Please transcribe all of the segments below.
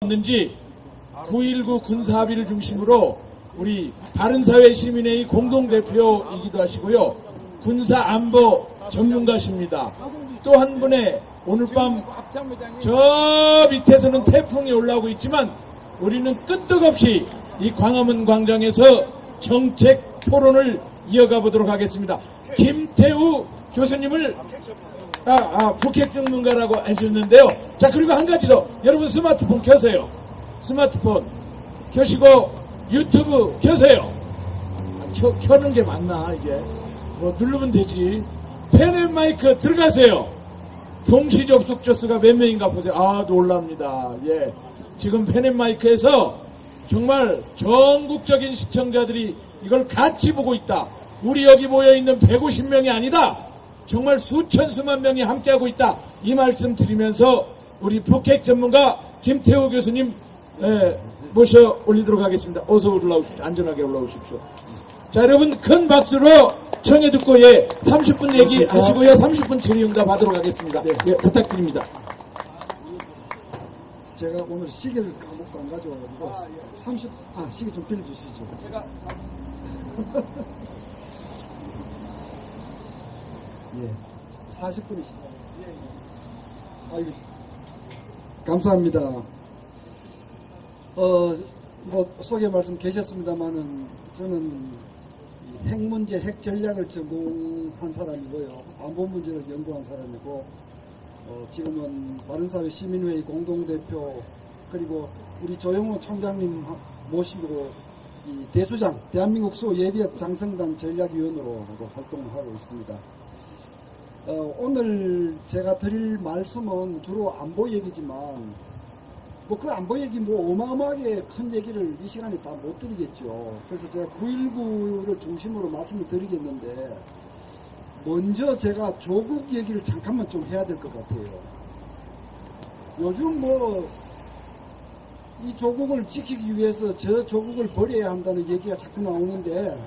있는지 9.19 군사합의를 중심으로 우리 바른사회 시민회의 공동대표이기도 하시고요. 군사안보 전문가십니다. 또 한 분의 오늘 밤 저 밑에서는 태풍이 올라오고 있지만 우리는 끄떡없이 이 광화문 광장에서 정책 토론을 이어가 보도록 하겠습니다. 김태우 교수님을 북핵 전문가라고 해주셨는데요. 자, 그리고 한 가지 더. 여러분 스마트폰 켜세요. 스마트폰 켜시고 유튜브 켜세요. 켜는 게 맞나 이게? 뭐 누르면 되지. 펜앤마이크 들어가세요. 동시 접속 조수가 몇 명인가 보세요. 아, 놀랍니다. 예, 지금 펜앤마이크에서 정말 전국적인 시청자들이 이걸 같이 보고 있다. 우리 여기 모여있는 150명이 아니다. 정말 수천 수만 명이 함께하고 있다. 이 말씀 드리면서 우리 북핵 전문가 김태우 교수님 모셔 올리도록 하겠습니다. 어서 올라오십시오. 안전하게 올라오십시오. 자, 여러분 큰 박수로 청해 듣고 30분 얘기하시고요. 30분 질의응답 하도록 하겠습니다. 예, 부탁드립니다. 제가 오늘 시계를 까먹고 안 가져와가지고 시계 좀 빌려주시죠. 제가 예, 40분이. 아이고, 감사합니다. 뭐 소개 말씀 계셨습니다만은 저는 핵 문제, 핵 전략을 전공한 사람이고요. 안보 문제를 연구한 사람이고, 지금은 바른사회 시민회의 공동대표, 그리고 우리 조영호 총장님 모시고 이 대수장, 대한민국 수호 예비역 장성단 전략위원으로 활동을 하고 있습니다. 오늘 제가 드릴 말씀은 주로 안보 얘기지만, 뭐 그 안보 얘기 뭐 어마어마하게 큰 얘기를 이 시간에 다 못 드리겠죠. 그래서 제가 9.19를 중심으로 말씀을 드리겠는데, 먼저 제가 조국 얘기를 잠깐만 좀 해야 될 것 같아요. 요즘 뭐 이 조국을 지키기 위해서 저 조국을 버려야 한다는 얘기가 자꾸 나오는데,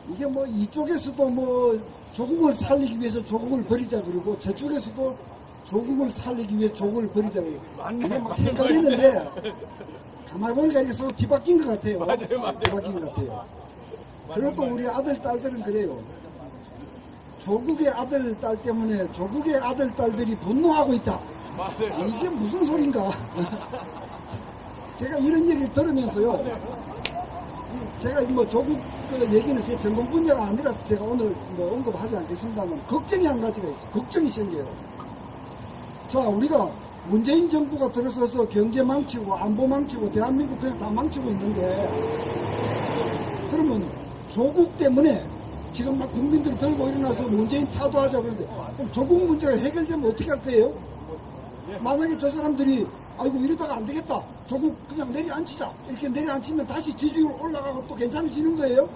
이게 뭐 이쪽에서도 뭐 조국을 살리기 위해서 조국을 버리자 그러고, 저쪽에서도 조국을 살리기 위해 조국을 버리자 그러고, 이게 막 헷갈리는데 가만히 보니까 이게 서로 뒤바뀐 것 같아요. 뒤바뀐 것 같아요. 그리고 또 우리 아들 딸들은 그래요. 조국의 아들 딸 때문에 조국의 아들 딸들이 분노하고 있다. 이게 무슨 소린가? 제가 이런 얘기를 들으면서요, 제가 뭐 조국 그 얘기는 제 전공 분야가 아니라서 제가 오늘 뭐 언급하지 않겠습니다만, 걱정이 한 가지가 있어요. 걱정이 생겨요. 자, 우리가 문재인 정부가 들어서서 경제 망치고 안보 망치고 대한민국 그냥 다 망치고 있는데, 그러면 조국 때문에 지금 막 국민들이 들고 일어나서 문재인 타도하자 그러는데, 그럼 조국 문제가 해결되면 어떻게 할 거예요? 만약에 저 사람들이 아이고 이러다가 안 되겠다, 조국 그냥 내려앉히자, 이렇게 내려앉히면 다시 지지율 올라가고 또 괜찮아지는 거예요?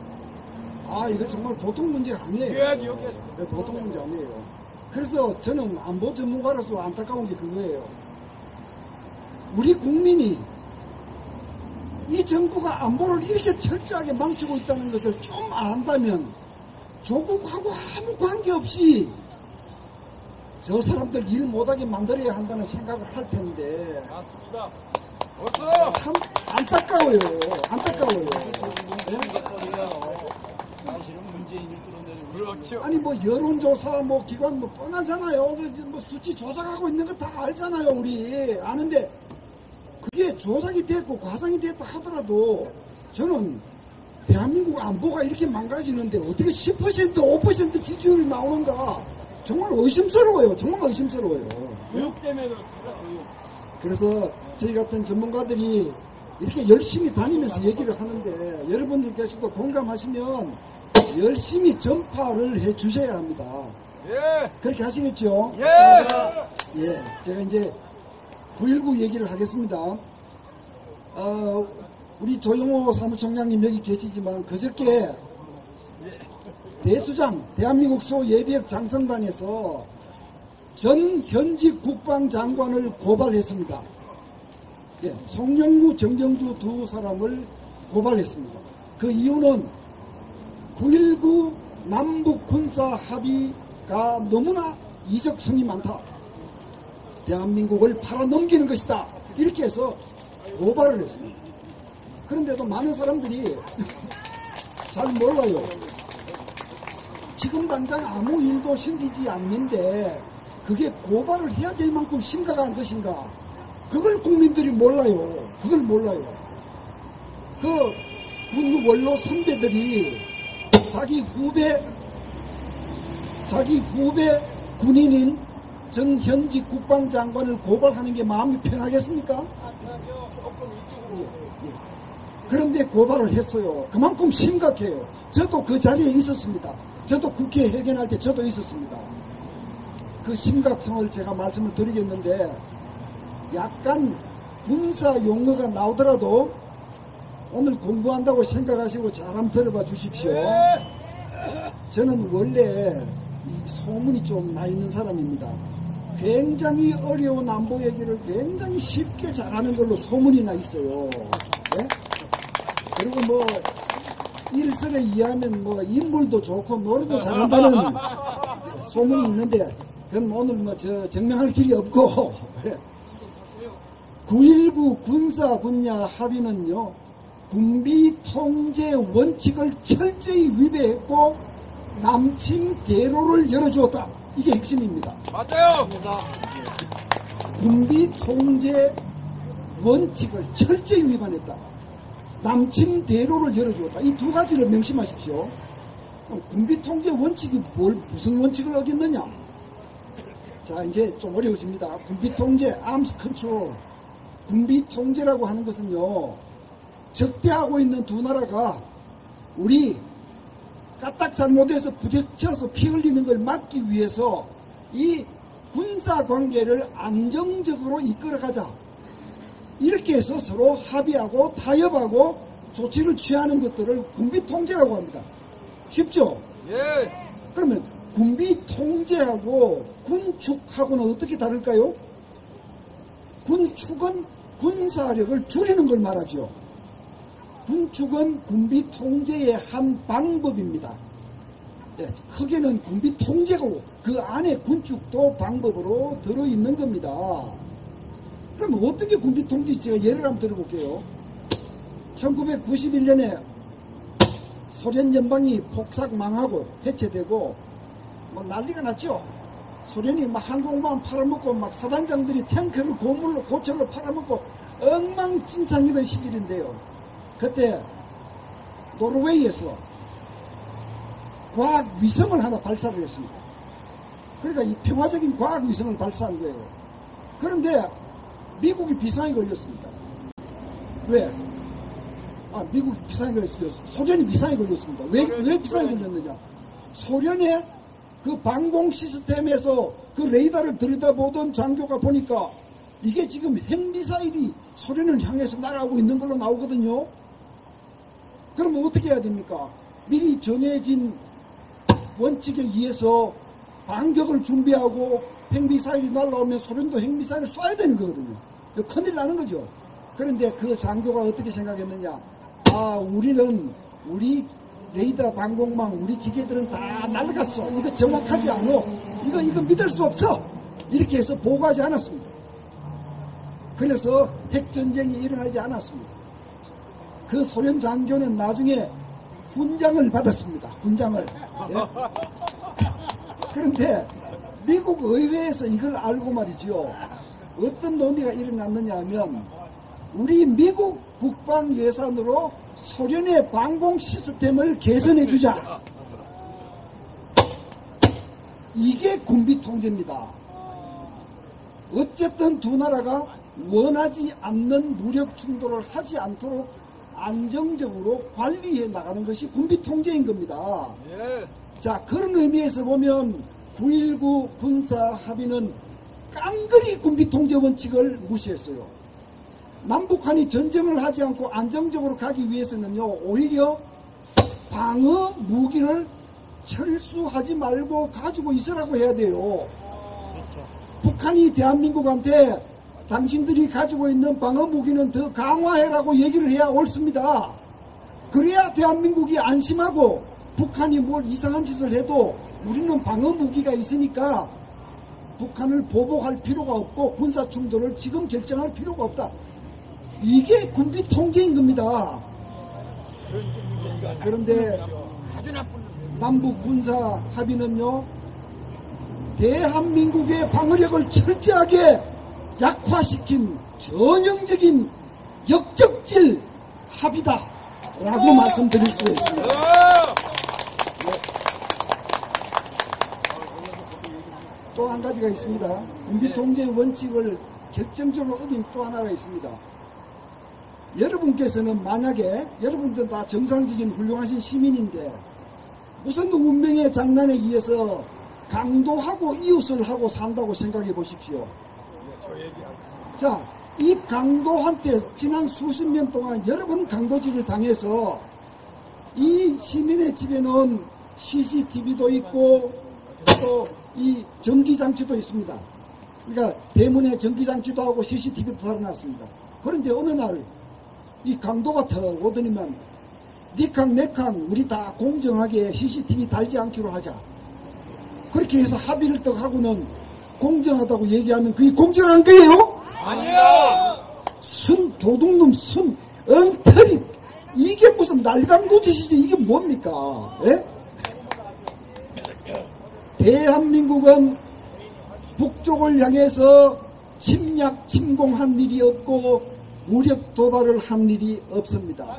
아, 이거 정말 보통 문제가 아니에요. 네, 보통 문제 아니에요. 그래서 저는 안보 전문가로서 안타까운 게 그거예요. 우리 국민이 이 정부가 안보를 이렇게 철저하게 망치고 있다는 것을 좀 안다면 조국하고 아무 관계없이 저 사람들 일 못하게 만들어야 한다는 생각을 할 텐데, 맞습니다. 참 안타까워요. 안타까워요. 네? 아니 뭐 여론조사 뭐 기관 뭐 뻔하잖아요. 뭐 수치 조작하고 있는 거 다 알잖아요. 우리 아는데, 그게 조작이 됐고 과장이 됐다 하더라도 저는 대한민국 안보가 이렇게 망가지는데 어떻게 10% 5% 지지율이 나오는가, 정말 의심스러워요. 정말 의심스러워요. 교육 때문에 그렇습니다. 교육. 그래서 저희 같은 전문가들이 이렇게 열심히 다니면서 얘기를 하는데, 여러분들께서도 공감하시면 열심히 전파를 해 주셔야 합니다. 예. 그렇게 하시겠죠? 예. 예. 제가 이제 9.19 얘기를 하겠습니다. 우리 조영호 사무총장님 여기 계시지만, 그저께 대수장, 대한민국 수호 예비역 장성단에서 전 현직 국방장관을 고발했습니다. 예, 송영무, 정정두 두 사람을 고발했습니다. 그 이유는 9.19 남북 군사 합의가 너무나 이적성이 많다. 대한민국을 팔아넘기는 것이다. 이렇게 해서 고발을 했습니다. 그런데도 많은 사람들이 잘 몰라요. 지금 당장 아무 일도 생기지 않는데 그게 고발을 해야 될 만큼 심각한 것인가? 그걸 국민들이 몰라요. 그걸 몰라요. 그 군 원로 선배들이 자기 후배 군인인 전현직 국방장관을 고발하는 게 마음이 편하겠습니까? 그런데 고발을 했어요. 그만큼 심각해요. 저도 그 자리에 있었습니다. 저도 국회 회견할 때 저도 있었습니다. 그 심각성을 제가 말씀을 드리겠는데 약간 군사 용어가 나오더라도 오늘 공부한다고 생각하시고 잘 한번 들어봐 주십시오. 저는 원래 이 소문이 좀 나 있는 사람입니다. 굉장히 어려운 안보 얘기를 굉장히 쉽게 잘하는 걸로 소문이 나 있어요. 네? 그리고 뭐 일설에 의하면 뭐 인물도 좋고 노래도 잘한다는 소문이 있는데 그건 오늘 뭐 저 증명할 길이 없고 9.19 군사 분야 합의는요 군비 통제 원칙을 철저히 위배했고 남침 대로를 열어주었다. 이게 핵심입니다. 맞아요. 군비 통제 원칙을 철저히 위반했다. 남침 대로를 열어주었다. 이 두 가지를 명심하십시오. 군비 통제 원칙이 무슨 원칙을 어겼느냐? 자, 이제 좀 어려워집니다. 군비 통제, arms control. 군비 통제라고 하는 것은요, 적대하고 있는 두 나라가 우리 까딱 잘못해서 부딪혀서 피 흘리는 걸 막기 위해서 이 군사 관계를 안정적으로 이끌어가자. 이렇게 해서 서로 합의하고 타협하고 조치를 취하는 것들을 군비 통제라고 합니다. 쉽죠? 예. 그러면 군비 통제하고 군축하고는 어떻게 다를까요? 군축은 군사력을 줄이는 걸 말하죠. 군축은 군비 통제의 한 방법입니다. 예, 크게는 군비 통제고 그 안에 군축도 방법으로 들어있는 겁니다. 그럼 어떻게 군비 통제 제가 예를 한번 들어볼게요. 1991년에 소련 연방이 폭삭 망하고 해체되고 뭐 난리가 났죠. 소련이 막 항공모함 팔아먹고 막 사단장들이 탱크를 고물로 고철로 팔아먹고 엉망진창이던 시절인데요. 그때 노르웨이에서 과학 위성을 하나 발사를 했습니다. 그러니까 이 평화적인 과학 위성을 발사한 거예요. 그런데 미국이 비상이 걸렸습니다. 왜? 미국이 비상이 걸렸어요. 소련이 비상이 걸렸습니다. 왜 비상이 걸렸느냐? 소련의 그 방공 시스템에서 그 레이더를 들여다보던 장교가 보니까 이게 지금 핵미사일이 소련을 향해서 날아오고 있는 걸로 나오거든요. 그러면 어떻게 해야 됩니까? 미리 정해진 원칙에 의해서 반격을 준비하고 핵미사일이 날아오면 소련도 핵미사일을 쏴야 되는 거거든요. 큰일 나는 거죠. 그런데 그 장교가 어떻게 생각했느냐? 우리 레이더 방공망, 우리 기계들은 다 날아갔어. 이거 정확하지 않아. 이거 믿을 수 없어. 이렇게 해서 보고하지 않았습니다. 그래서 핵전쟁이 일어나지 않았습니다. 그 소련 장교는 나중에 훈장을 받았습니다. 훈장을. 예? 그런데 미국 의회에서 이걸 알고 말이지요. 어떤 논의가 일어났느냐 하면 우리 미국 국방 예산으로 소련의 방공 시스템을 개선해 주자. 이게 군비 통제입니다. 어쨌든 두 나라가 원하지 않는 무력 충돌을 하지 않도록 안정적으로 관리해 나가는 것이 군비 통제인 겁니다. 예. 자, 그런 의미에서 보면 9.19 군사 합의는 깡그리 군비 통제 원칙을 무시했어요. 남북한이 전쟁을 하지 않고 안정적으로 가기 위해서는요, 오히려 방어 무기를 철수하지 말고 가지고 있으라고 해야 돼요. 북한이 대한민국한테 당신들이 가지고 있는 방어 무기는 더 강화해라고 얘기를 해야 옳습니다. 그래야 대한민국이 안심하고 북한이 뭘 이상한 짓을 해도 우리는 방어 무기가 있으니까 북한을 보복할 필요가 없고 군사 충돌을 지금 결정할 필요가 없다. 이게 군비 통제인 겁니다. 그런데 남북 군사 합의는요, 대한민국의 방어력을 철저하게 약화시킨 전형적인 역적질 합의다라고 말씀드릴 수가 있습니다. 또 한 가지가 있습니다. 군비 통제의 원칙을 결정적으로 어긴 또 하나가 있습니다. 여러분께서는 만약에 여러분들은 다 정상적인 훌륭하신 시민인데 무슨 운명의 장난에 의해서 강도하고 이웃을 하고 산다고 생각해 보십시오. 자, 이 강도한테 지난 수십 년 동안 여러 번 강도질을 당해서 이 시민의 집에는 CCTV도 있고 또 이 전기장치도 있습니다. 그러니까 대문에 전기장치도 하고 CCTV도 달아놨습니다. 그런데 어느 날 이 강도가 턱 오더니만 니캉 내캉 우리 다 공정하게 CCTV 달지 않기로 하자. 그렇게 해서 합의를 떡 하고는 공정하다고 얘기하면 그게 공정한 거예요? 아니요. 순 도둑놈 순 엉터리 이게 무슨 날강도 짓이지 이게 뭡니까? 예? 대한민국은 북쪽을 향해서 침략 침공한 일이 없고 무력 도발을 한 일이 없습니다.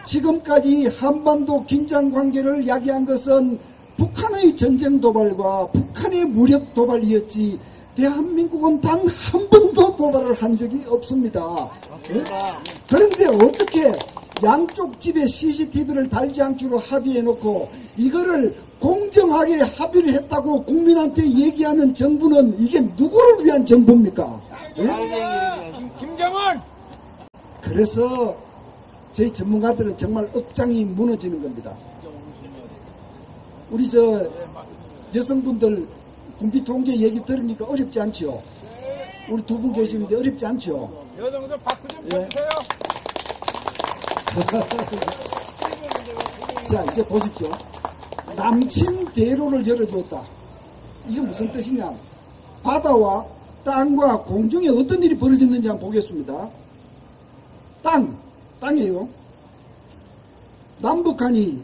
지금까지 한반도 긴장 관계를 야기한 것은 북한의 전쟁 도발과 북한의 무력 도발이었지 대한민국은 단 한 번도 도발을 한 적이 없습니다. 네? 그런데 어떻게 양쪽 집에 CCTV를 달지 않기로 합의해놓고 이거를 공정하게 합의를 했다고 국민한테 얘기하는 정부는 이게 누구를 위한 정부입니까? 네? 김정은! 그래서 저희 전문가들은 정말 억장이 무너지는 겁니다. 우리 여성분들 군비 통제 얘기 들으니까 어렵지 않죠? 우리 두 분 계시는데 어렵지 않죠? 여성들 박수 좀 예. 쳐주세요. 자, 이제 보십시오. 남친 대로를 열어주었다. 이게 무슨 뜻이냐? 바다와 땅과 공중에 어떤 일이 벌어졌는지 한번 보겠습니다. 땅이에요. 남북한이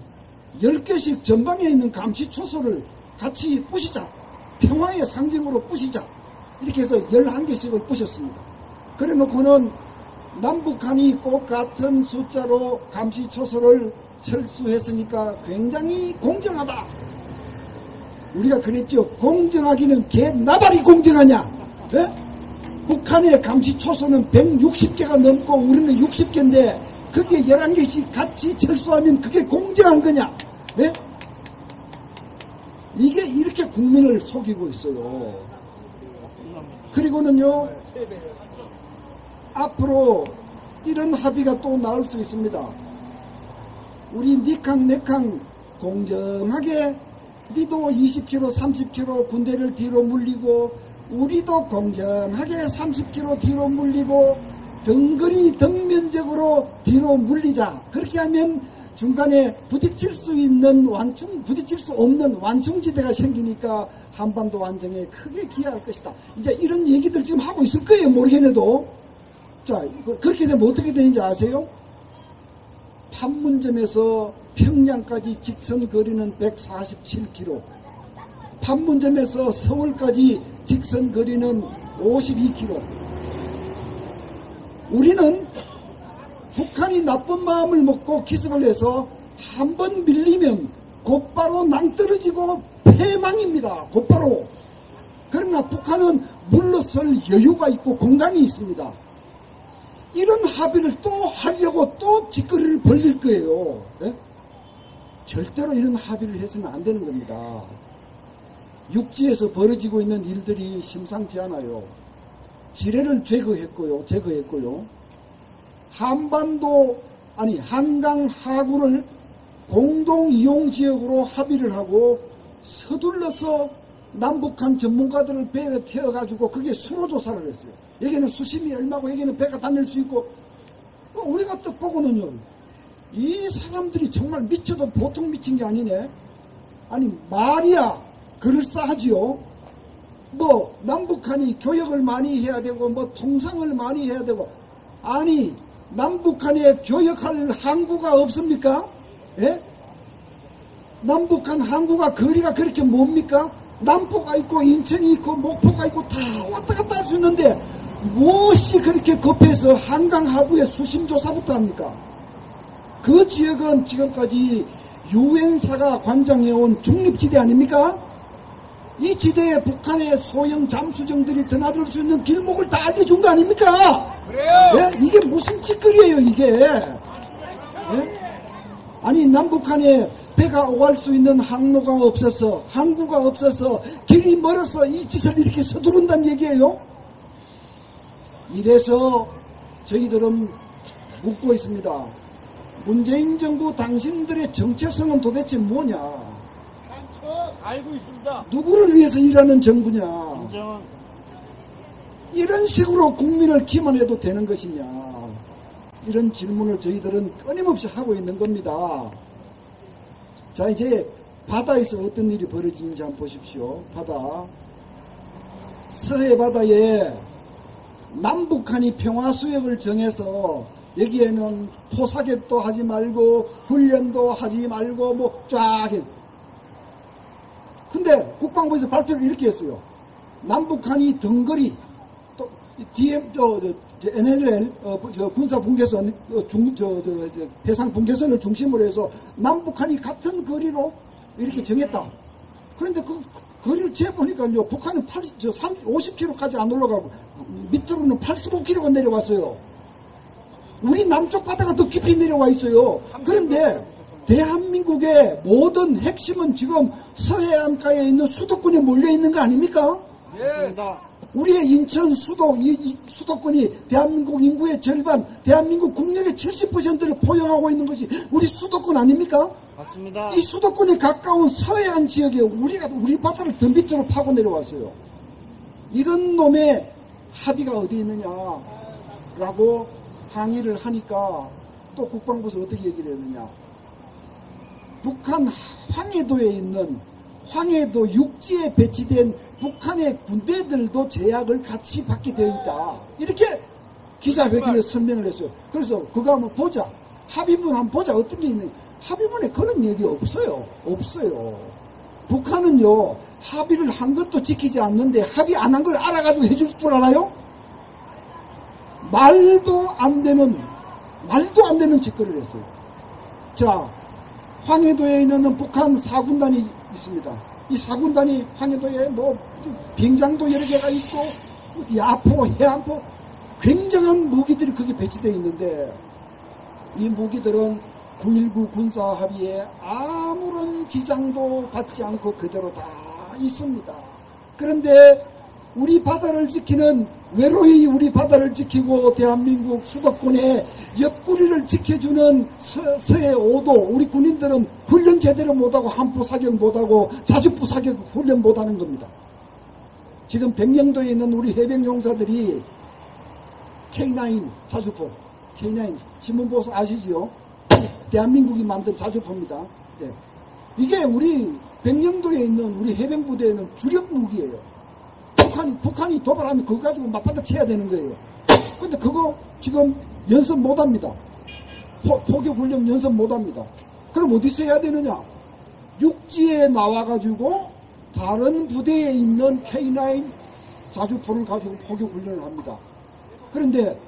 10개씩 전방에 있는 감시초소를 같이 부시자. 평화의 상징으로 부시자. 이렇게 해서 11개씩을 부셨습니다. 그래 놓고는 남북한이 꼭 같은 숫자로 감시초소를 철수했으니까 굉장히 공정하다. 우리가 그랬죠. 공정하기는 개나발이 공정하냐. 예? 북한의 감시초소는 160개가 넘고 우리는 60개인데 그게 11개씩 같이 철수하면 그게 공정한 거냐. 예? 이게 이렇게 국민을 속이고 있어요. 그리고는요, 앞으로 이런 합의가 또 나올 수 있습니다. 우리 니캉 내캉 공정하게 니도 20km 30km 군대를 뒤로 물리고 우리도 공정하게 30km 뒤로 물리고 등거리 등면적으로 뒤로 물리자. 그렇게 하면 중간에 부딪힐 수 없는 완충지대가 생기니까 한반도 안정에 크게 기여할 것이다. 이제 이런 얘기들 지금 하고 있을 거예요. 모르겠네도. 자, 그렇게 되면 어떻게 되는지 아세요? 판문점에서 평양까지 직선 거리는 147km. 판문점에서 서울까지 직선 거리는 52km. 우리는 북한이 나쁜 마음을 먹고 기습을 해서 한 번 밀리면 곧바로 낭떠러지고 패망입니다. 곧바로. 그러나 북한은 물러설 여유가 있고 공간이 있습니다. 이런 합의를 또 하려고 또 짓거리를 벌릴 거예요. 네? 절대로 이런 합의를 해서는 안 되는 겁니다. 육지에서 벌어지고 있는 일들이 심상치 않아요. 지뢰를 제거했고요. 한강 하구를 공동 이용 지역으로 합의를 하고 서둘러서 남북한 전문가들을 배에 태워가지고 그게 수로 조사를 했어요. 여기는 수심이 얼마고 여기는 배가 다닐 수 있고. 우리가 딱 보고는요, 이 사람들이 정말 미쳐도 보통 미친 게 아니네. 아니 말이야 그럴싸하지요. 뭐 남북한이 교역을 많이 해야 되고 뭐 통상을 많이 해야 되고, 아니 남북한에 교역할 항구가 없습니까? 예? 남북한 항구가 거리가 그렇게 멉니까? 남포가 있고 인천이 있고 목포가 있고 다 왔다 갔다 할 수 있는데 무엇이 그렇게 급해서 한강 하구에 수심조사부터 합니까? 그 지역은 지금까지 유엔사가 관장해온 중립지대 아닙니까? 이 지대에 북한의 소형 잠수정들이 드나들 수 있는 길목을 다 알려준 거 아닙니까? 그래요. 예? 이게 무슨 짓거리예요 이게? 예? 아니 남북한에 배가 오갈 수 있는 항로가 없어서, 항구가 없어서, 길이 멀어서 이 짓을 이렇게 서두른다는 얘기예요. 이래서 저희들은 묻고 있습니다. 문재인 정부 당신들의 정체성은 도대체 뭐냐? 알고 있습니다. 누구를 위해서 일하는 정부냐? 이런 식으로 국민을 기만해도 되는 것이냐? 이런 질문을 저희들은 끊임없이 하고 있는 겁니다. 자, 이제 바다에서 어떤 일이 벌어지는지 한번 보십시오. 바다. 서해 바다에 남북한이 평화수역을 정해서 여기에는 포사격도 하지 말고 훈련도 하지 말고 뭐 쫙 해. 근데 국방부에서 발표를 이렇게 했어요. 남북한이 덩거리 또 NLL 군사 분계선 해상 분계선을 중심으로 해서 남북한이 같은 거리로 이렇게 정했다. 그런데 그 거리를 재보니까요, 북한은 50km까지 안 올라가고 밑으로는 85km가 내려왔어요. 우리 남쪽 바다가 더 깊이 내려와 있어요. 그런데 대한민국의 모든 핵심은 지금 서해안가에 있는 수도권에 몰려 있는 거 아닙니까? 예. 우리의 인천 수도, 이 수도권이 대한민국 인구의 절반, 대한민국 국력의 70%를 포용하고 있는 것이 우리 수도권 아닙니까? 맞습니다. 이 수도권에 가까운 서해안 지역에 우리 바다를 더 밑으로 파고 내려왔어요. 이런 놈의 합의가 어디 있느냐라고 항의를 하니까 또 국방부에서 어떻게 얘기를 했느냐. 북한 황해도에 있는 황해도 육지에 배치된 북한의 군대들도 제약을 같이 받게 되어 있다. 이렇게 기자회견에 설명을 했어요. 그래서 그거 한번 보자. 합의문 한번 보자. 어떤 게 있는지. 합의문에 그런 얘기 없어요. 없어요. 북한은요, 합의를 한 것도 지키지 않는데 합의 안 한 걸 알아가지고 해줄 줄 알아요? 말도 안 되는 짓거리를 했어요. 자, 황해도에 있는 북한 4군단이 있습니다. 이 4군단이 황해도에 뭐 비행장도 여러 개가 있고 야포, 해안포 굉장한 무기들이 거기 배치되어 있는데 이 무기들은 9.19 군사합의에 아무런 지장도 받지 않고 그대로 다 있습니다. 그런데 우리 바다를 지키는, 외로이 우리 바다를 지키고 대한민국 수도권의 옆구리를 지켜주는 서해 5도 우리 군인들은 훈련 제대로 못하고 함포 사격 못하고 자주포 사격 훈련 못하는 겁니다. 지금 백령도에 있는 우리 해병용사들이 K9 자주포, K9 신문보수 아시지요? 대한민국이 만든 자주포입니다. 네. 이게 우리 백령도에 있는 우리 해병부대에는 주력 무기예요. 북한이 도발하면 그거 가지고 맞받아 쳐야 되는 거예요. 근데 그거 지금 연습 못 합니다. 포격 훈련 연습 못 합니다. 그럼 어디서 해야 되느냐? 육지에 나와가지고 다른 부대에 있는 K9 자주포를 가지고 포격 훈련을 합니다. 그런데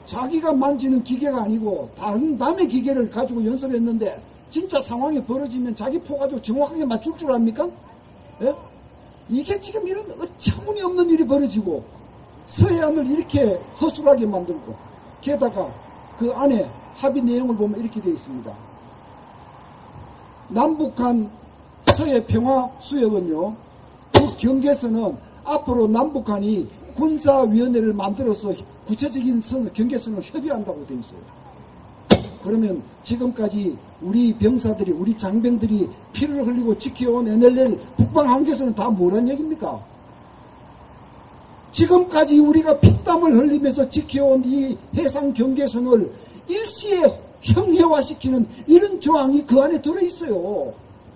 자기가 만지는 기계가 아니고 다른 남의 기계를 가지고 연습했는데 진짜 상황이 벌어지면 자기 포 가지고 정확하게 맞출 줄 압니까? 예? 이게 지금 이런 어처구니없는 일이 벌어지고 서해안을 이렇게 허술하게 만들고 게다가 그 안에 합의 내용을 보면 이렇게 되어 있습니다. 남북한 서해 평화 수역은요, 그 경계선은 앞으로 남북한이 군사위원회를 만들어서 구체적인 경계선을 협의한다고 되어 있어요. 그러면 지금까지 우리 병사들이, 우리 장병들이 피를 흘리고 지켜온 NLL 북방 한계선은 다 뭐란 얘기입니까? 지금까지 우리가 피땀을 흘리면서 지켜온 이 해상 경계선을 일시에 형해화시키는 이런 조항이 그 안에 들어있어요.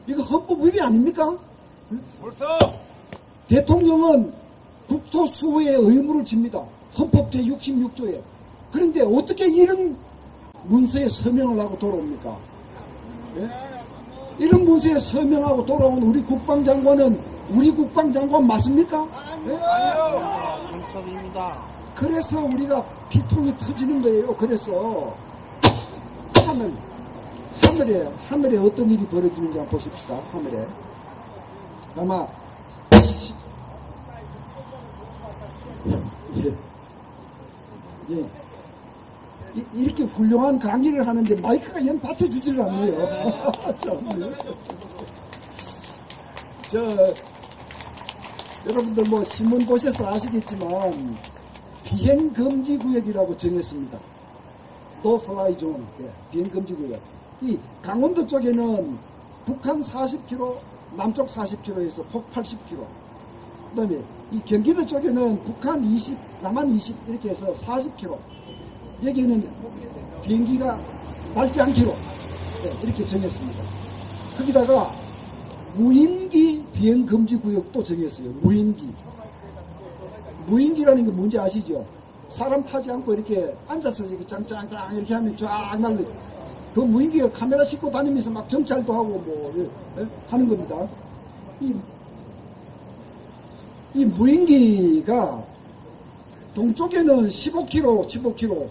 이거 헌법 위배 아닙니까? 벌써 대통령은 국토 수호의 의무를 집니다. 헌법 제66조에. 그런데 어떻게 이런 문서에 서명을 하고 돌아옵니까? 예? 이런 문서에 서명하고 돌아온 우리 국방장관은 우리 국방장관 맞습니까? 예? 당첨입니다. 그래서 우리가 피통이 터지는 거예요. 그래서 하늘에 어떤 일이 벌어지는지 한번 보십시다. 하늘에 아마 예. 이렇게 훌륭한 강의를 하는데 마이크가 연 받쳐주지를 않네요. 여러분들 뭐 신문 보셔서 아시겠지만 비행금지구역이라고 정했습니다. No fly zone. 예, 비행금지구역. 이 강원도 쪽에는 북한 40km, 남쪽 40km에서 폭 80km. 그 다음에 이 경기도 쪽에는 북한 20, 남한 20 이렇게 해서 40km. 여기에는 비행기가 날지 않기로 이렇게 정했습니다. 거기다가 무인기 비행금지구역도 정했어요. 무인기라는 게 뭔지 아시죠? 사람 타지 않고 이렇게 앉아서 이렇게 짱짱짱 이렇게 하면 쫙 날려. 그 무인기가 카메라 싣고 다니면서 막 정찰도 하고 뭐 하는 겁니다. 이 무인기가 동쪽에는 15km,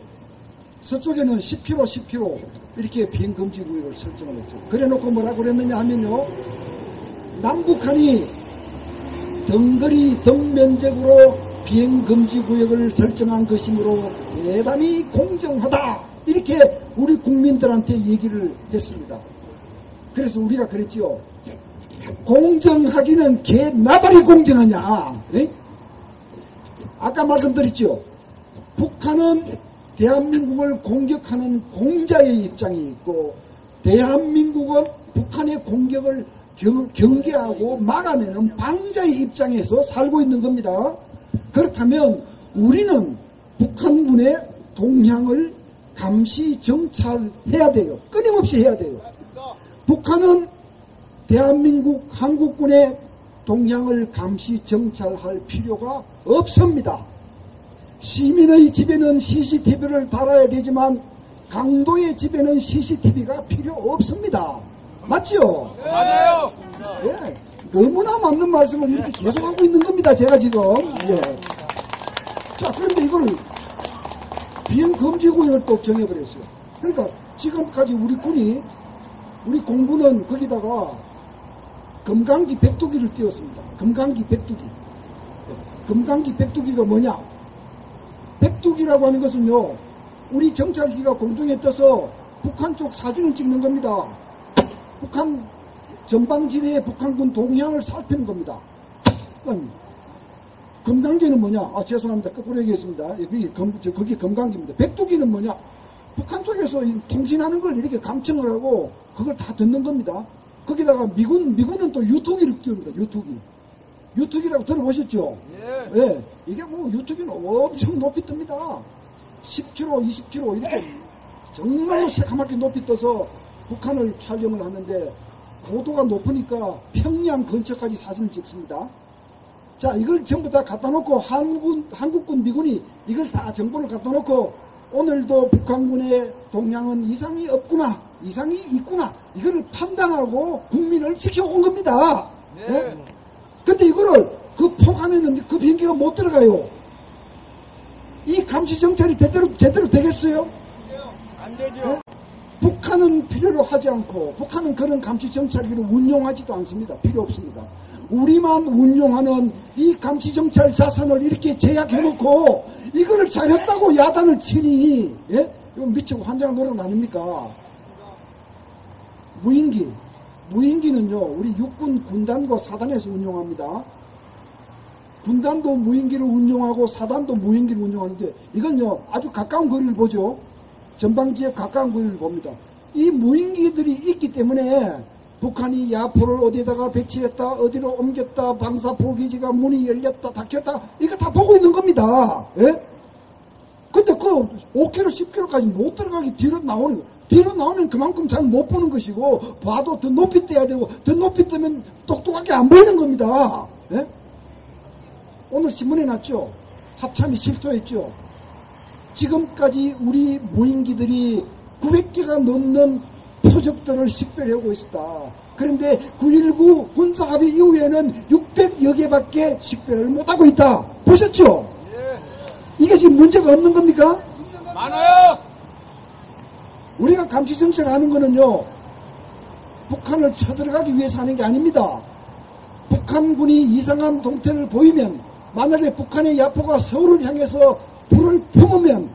서쪽에는 10km 이렇게 비행금지구역을 설정을 했어요. 그래놓고 뭐라고 그랬느냐 하면요, 남북한이 덩거리 덩면적으로 비행금지구역을 설정한 것이므로 대단히 공정하다, 이렇게 우리 국민들한테 얘기를 했습니다. 그래서 우리가 그랬지요. 공정하기는 개 나발이 공정하냐. 에? 아까 말씀드렸죠. 북한은 대한민국을 공격하는 공자의 입장이 있고, 대한민국은 북한의 공격을 경계하고 막아내는 방자의 입장에서 살고 있는 겁니다. 그렇다면 우리는 북한군의 동향을 감시 정찰해야 돼요. 끊임없이 해야 돼요. 북한은 대한민국 한국군의 동향을 감시 정찰할 필요가 없습니다. 시민의 집에는 CCTV를 달아야 되지만 강도의 집에는 CCTV가 필요 없습니다. 맞죠? 네. 맞아요. 예, 너무나 맞는 말씀을 이렇게 계속하고 있는 겁니다. 제가 지금. 예. 자, 그런데 이걸 비행금지구역을 또 정해버렸어요. 그러니까 지금까지 우리 공군은 거기다가 금강기 백두기를 띄웠습니다. 금강기 백두기. 금강기 백두기가 뭐냐? 백두기라고 하는 것은요, 우리 정찰기가 공중에 떠서 북한 쪽 사진을 찍는 겁니다. 북한 전방지대의 북한군 동향을 살피는 겁니다. 금강기는 뭐냐? 죄송합니다. 거꾸로 얘기했습니다. 거기 금강기입니다. 백두기는 뭐냐? 북한 쪽에서 통신하는 걸 이렇게 감청을 하고 그걸 다 듣는 겁니다. 거기다가 미군은 또 유투기를 띄웁니다. 유투기라고 들어보셨죠? 예. 예. 이게 뭐 유투기는 엄청 높이 뜹니다. 10km, 20km 이렇게 정말로 새카맣게 높이 떠서 북한을 촬영을 하는데, 고도가 높으니까 평양 근처까지 사진을 찍습니다. 자, 이걸 전부 다 갖다 놓고 한국군 미군이 이걸 다 정보를 갖다 놓고 오늘도 북한군의 동향은 이상이 없구나, 이상이 있구나, 이거를 판단하고 국민을 지켜온 겁니다. 네. 예? 근데 이거를 그 폭 안에는 그 비행기가 못 들어가요. 이 감시 정찰이 제대로 되겠어요? 안 되죠. 예? 북한은 필요로 하지 않고, 북한은 그런 감시 정찰기를 운용하지도 않습니다. 필요 없습니다. 우리만 운용하는 이 감시 정찰 자산을 이렇게 제약해놓고 이거를 잘했다고 야단을 치니, 예? 이건 미치고 환장 노릇 아닙니까? 무인기는요, 우리 육군 군단과 사단에서 운용합니다. 군단도 무인기를 운용하고 사단도 무인기를 운용하는데, 이건요 아주 가까운 거리를 보죠. 전방지역 가까운 거리를 봅니다. 이 무인기들이 있기 때문에 북한이 야포를 어디에다가 배치했다, 어디로 옮겼다, 방사포기지가 문이 열렸다 닫혔다, 이거 다 보고 있는 겁니다. 예? 근데 그 5km, 10km까지 못 들어가기 뒤로 나오는 거예요. 뒤로 나오면 그만큼 잘 못 보는 것이고, 봐도 더 높이 떠야 되고, 더 높이 뜨면 똑똑하게 안 보이는 겁니다. 예? 오늘 신문에 났죠. 합참이 실토했죠. 지금까지 우리 무인기들이 900개가 넘는 표적들을 식별하고 있습니다. 그런데 9.19 군사합의 이후에는 600여 개밖에 식별을 못하고 있다. 보셨죠? 이게 지금 문제가 없는 겁니까? 많아요. 우리가 감시정찰을 하는 거는요, 북한을 쳐들어가기 위해서 하는 게 아닙니다. 북한군이 이상한 동태를 보이면, 만약에 북한의 야포가 서울을 향해서 불을 품으면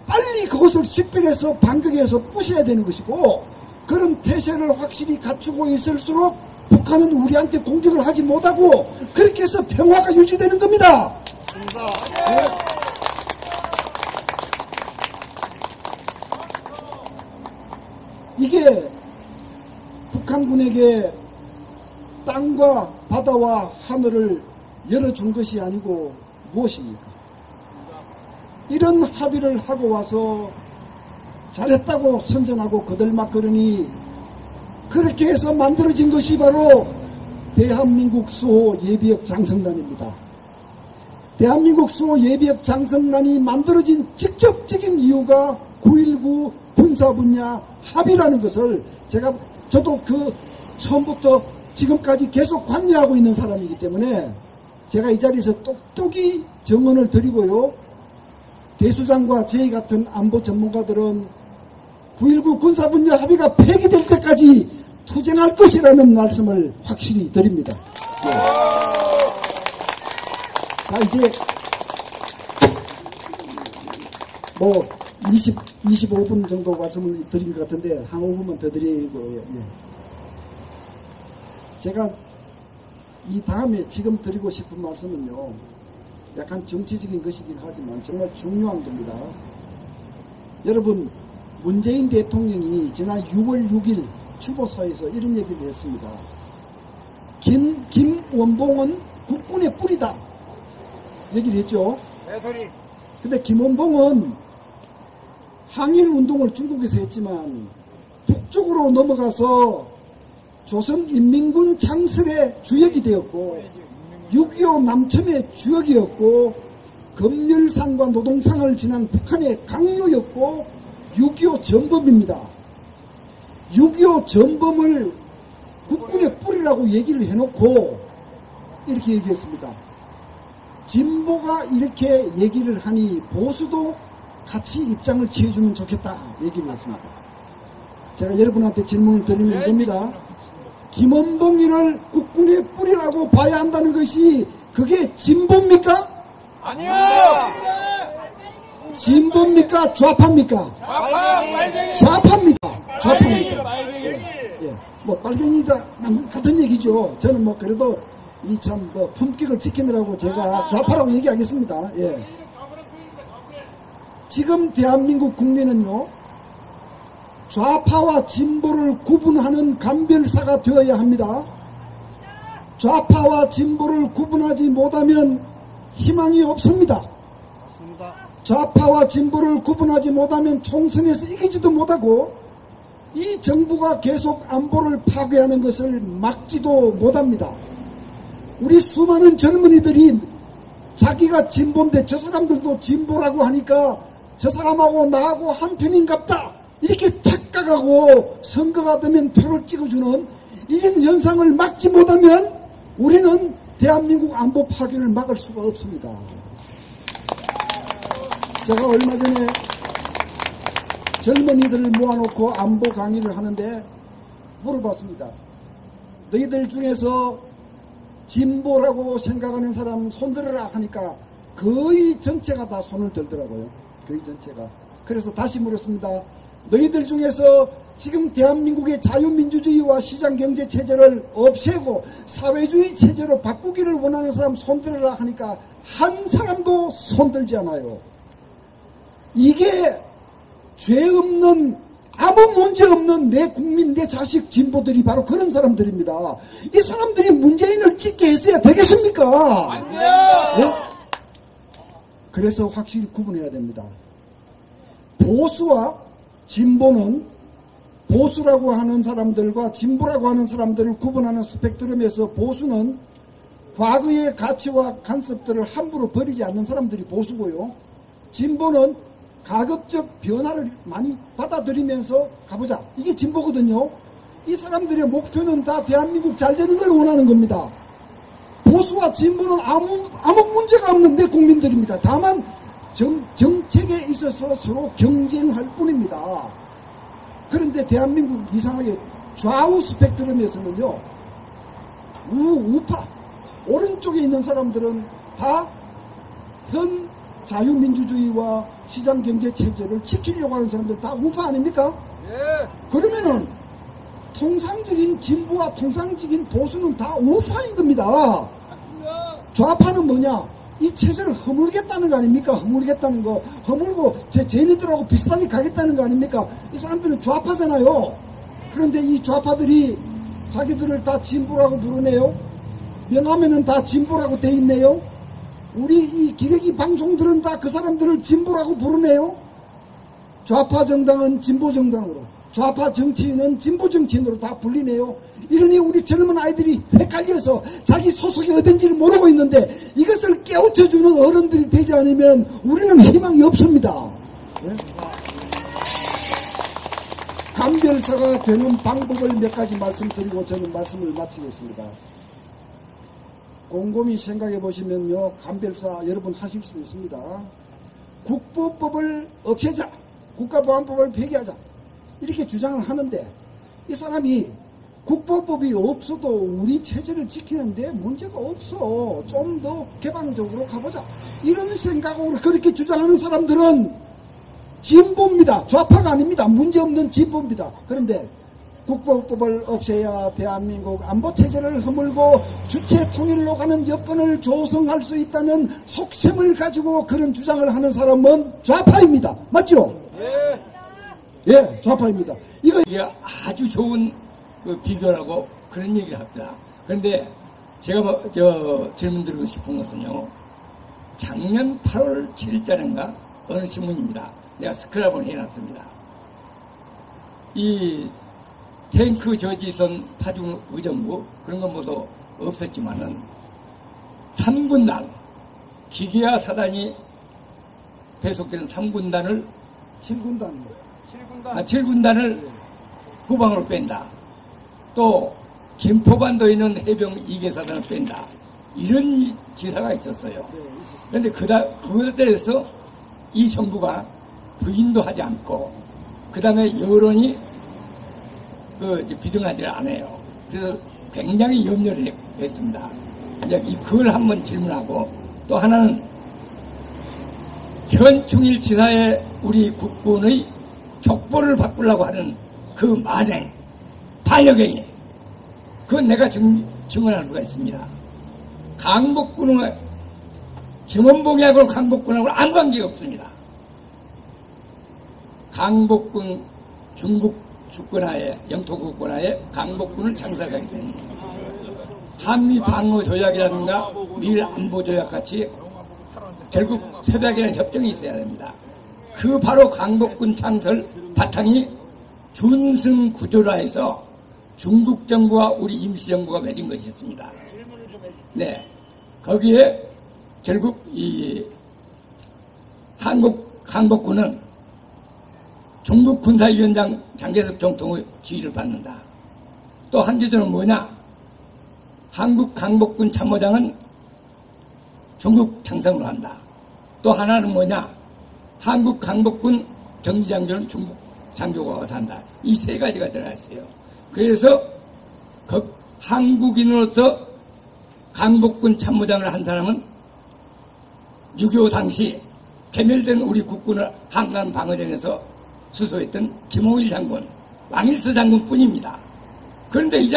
빨리 그것을 식별해서 반격해서 부셔야 되는 것이고, 그런 태세를 확실히 갖추고 있을수록 북한은 우리한테 공격을 하지 못하고 그렇게 해서 평화가 유지되는 겁니다. 이게 북한군에게 땅과 바다와 하늘을 열어준 것이 아니고 무엇입니까? 이런 합의를 하고 와서 잘했다고 선전하고 거들먹거리니 그렇게 해서 만들어진 것이 바로 대한민국 수호 예비역 장성단입니다. 대한민국 수호 예비역 장성단이 만들어진 직접적인 이유가 9.19 군사분야 합의라는 것을 저도 그 처음부터 지금까지 계속 관여하고 있는 사람이기 때문에 제가 이 자리에서 똑똑히 정언을 드리고요. 대수장과 저희 같은 안보 전문가들은 9.19 군사분야 합의가 폐기될 때까지 투쟁할 것이라는 말씀을 확실히 드립니다. 네. 자, 이제 25분 정도 말씀을 드린 것 같은데 한 5분만 더 드리고요. 예. 제가 이 다음에 지금 드리고 싶은 말씀은요, 약간 정치적인 것이긴 하지만 정말 중요한 겁니다. 여러분, 문재인 대통령이 지난 6월 6일 추모사에서 이런 얘기를 했습니다. 김원봉은 국군의 뿌리다 얘기를 했죠. 내 소리. 근데 김원봉은 항일운동을 중국에서 했지만 북쪽으로 넘어가서 조선인민군 창설의 주역이 되었고 6.25 남첨의 주역이었고 검열상과 노동상을 지난 북한의 강요였고 6.25 전범입니다. 6.25 전범을 국군의 뿌리라고 얘기를 해놓고 이렇게 얘기했습니다. 진보가 이렇게 얘기를 하니 보수도 같이 입장을 취해주면 좋겠다 얘기를 했습니다. 제가 여러분한테 질문을 드리는 겁니다. 김원봉이를 국군의 뿌리라고 봐야 한다는 것이 그게 진보입니까? 아니요. 진보입니까? 좌파입니까? 좌파입니다. 좌파입니다. 예. 빨갱이다 같은 얘기죠. 저는 그래도 이 참 품격을 지키느라고 제가 좌파라고 얘기하겠습니다. 예. 지금 대한민국 국민은요, 좌파와 진보를 구분하는 감별사가 되어야 합니다. 좌파와 진보를 구분하지 못하면 희망이 없습니다. 좌파와 진보를 구분하지 못하면 총선에서 이기지도 못하고 이 정부가 계속 안보를 파괴하는 것을 막지도 못합니다. 우리 수많은 젊은이들이 자기가 진보인데 저 사람들도 진보라고 하니까 저 사람하고 나하고 한편인갑다 이렇게 착각하고 선거가 되면 표를 찍어주는 이런 현상을 막지 못하면 우리는 대한민국 안보 파괴를 막을 수가 없습니다. 제가 얼마 전에 젊은이들을 모아놓고 안보 강의를 하는데 물어봤습니다. 너희들 중에서 진보라고 생각하는 사람 손들어라 하니까 거의 전체가 다 손을 들더라고요. 거의 전체가. 그래서 다시 물었습니다. 너희들 중에서 지금 대한민국의 자유민주주의와 시장경제체제를 없애고 사회주의 체제로 바꾸기를 원하는 사람 손들어라 하니까 한 사람도 손들지 않아요. 이게 죄 없는 아무 문제 없는 내 국민 내 자식 진보들이 바로 그런 사람들입니다. 이 사람들이 문재인을 찍게 했어야 되겠습니까? 안 돼요. 네? 그래서 확실히 구분해야 됩니다. 보수와 진보는 보수라고 하는 사람들과 진보라고 하는 사람들을 구분하는 스펙트럼에서 보수는 과거의 가치와 간섭들을 함부로 버리지 않는 사람들이 보수고요. 진보는 가급적 변화를 많이 받아들이면서 가보자. 이게 진보거든요. 이 사람들의 목표는 다 대한민국 잘 되는 걸 원하는 겁니다. 보수와 진보는 아무 문제가 없는 내 국민들입니다. 다만 정책에 있어서 서로 경쟁할 뿐입니다. 그런데 대한민국 이상하게 좌우 스펙트럼에서는요, 우파, 오른쪽에 있는 사람들은 다 현 자유민주주의와 시장경제 체제를 지키려고 하는 사람들 다 우파 아닙니까? 예. 그러면은 통상적인 진보와 통상적인 보수는 다 우파인 겁니다. 좌파는 뭐냐? 이 체제를 허물겠다는 거 아닙니까? 허물겠다는 거. 허물고 쟤네들하고 비슷하게 가겠다는 거 아닙니까? 이 사람들은 좌파잖아요. 그런데 이 좌파들이 자기들을 다 진보라고 부르네요. 명함에는 다 진보라고 돼 있네요. 우리 이 기레기 방송들은 다 그 사람들을 진보라고 부르네요. 좌파 정당은 진보 정당으로, 좌파 정치인은 진보 정치인으로 다 불리네요. 이러니 우리 젊은 아이들이 헷갈려서 자기 소속이 어딘지를 모르고 있는데 이것을 깨우쳐주는 어른들이 되지 않으면 우리는 희망이 없습니다. 네? 감별사가 되는 방법을 몇 가지 말씀드리고 저는 말씀을 마치겠습니다. 곰곰이 생각해 보시면요, 감별사 여러분 하실 수 있습니다. 국보법을 없애자, 국가보안법을 폐기하자, 이렇게 주장을 하는데 이 사람이 국보법이 없어도 우리 체제를 지키는데 문제가 없어, 좀 더 개방적으로 가보자, 이런 생각으로 그렇게 주장하는 사람들은 진보입니다. 좌파가 아닙니다. 문제없는 진보입니다. 그런데 국보법을 없애야 대한민국 안보체제를 허물고 주체 통일로 가는 여건을 조성할 수 있다는 속셈을 가지고 그런 주장을 하는 사람은 좌파입니다. 맞죠? 예, 좌파입니다. 이게 아주 좋은 그 비교라고 그런 얘기를 합니다. 그런데 제가 질문 드리고 싶은 것은요, 작년 8월 7일자인가 어느 신문입니다. 내가 스크랩을 해놨습니다. 이 탱크 저지선 파중 의정부 그런 건 모두 없었지만은 3군단 기계화 사단이 배속된 3군단을 7군단을 후방으로 뺀다. 또 김포반도에 있는 해병 2개 사단을 뺀다. 이런 기사가 있었어요. 그런데 그것에 대해서 이 정부가 부인도 하지 않고 그 다음에 여론이 비등하지를 않아요. 그래서 굉장히 염려를 했습니다. 이제 그걸 한번 질문하고, 또 하나는 현 충일지사의 우리 국군의 족보를 바꾸려고 하는 그 만행, 반역행위, 그건 내가 증언할 수가 있습니다. 강복군은 김원봉이하고 강복군하고 아무 관계가 없습니다. 강복군 중국 주권하에, 영토 국권하에 강복군을 장사하게 된 한미 방어 조약이라든가 미일 안보 조약 같이 결국 협약이라는 협정이 있어야 됩니다. 그 바로 강복군 창설 바탕이 준승 구조라 해서 중국 정부와 우리 임시정부가 맺은 것이 있습니다. 네, 거기에 결국 이 강복군은 중국 군사위원장 장개석總統의 지휘를 받는다. 또 한 제도는 뭐냐? 한국 강복군 참모장은 중국 장성으로 한다. 또 하나는 뭐냐? 한국 강복군 경지장교는 중국 장교가 와서 한다. 이 세 가지가 들어가 있어요. 그래서 한국인으로서 강복군 참모장을 한 사람은 6.25 당시 개멸된 우리 국군을 한강 방어전에서 수소했던 김홍일 장군, 왕일서 장군뿐입니다. 그런데 이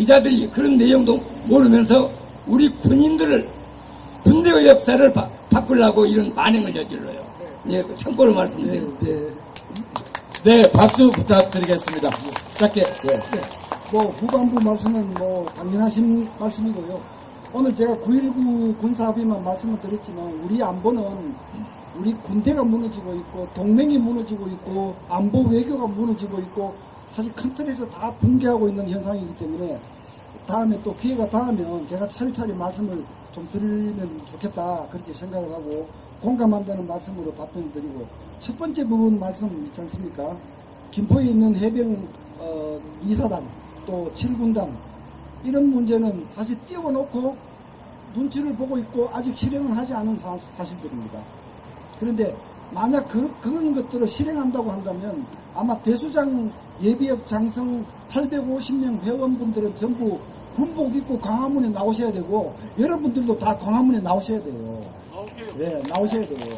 자들이 그런 내용도 모르면서 우리 군인들을, 군대의 역사를 바꾸려고 이런 만행을 저질러요. 예, 참고로 말씀드립니다. 네, 박수 부탁드리겠습니다. 짧게. 네. 후반부 말씀은 당연하신 말씀이고요. 오늘 제가 9.19 군사합의만 말씀을 드렸지만 우리 안보는 우리 군대가 무너지고 있고 동맹이 무너지고 있고 안보 외교가 무너지고 있고 사실 큰 틀에서 다 붕괴하고 있는 현상이기 때문에 다음에 또 기회가 닿으면 제가 차례차례 말씀을 좀 드리면 좋겠다 그렇게 생각을 하고 공감한다는 말씀으로 답변을 드리고 첫 번째 부분 말씀 있지 않습니까? 김포에 있는 해병 2사단 또 7군단 이런 문제는 사실 띄워놓고 눈치를 보고 있고 아직 실행을 하지 않은 사실들입니다. 그런데 만약 그런 것들을 실행한다고 한다면 아마 대수장 예비역 장성 850명 회원분들은 전부 군복 입고 광화문에 나오셔야 되고 여러분들도 다 광화문에 나오셔야 돼요. 네, 나오셔야 돼요.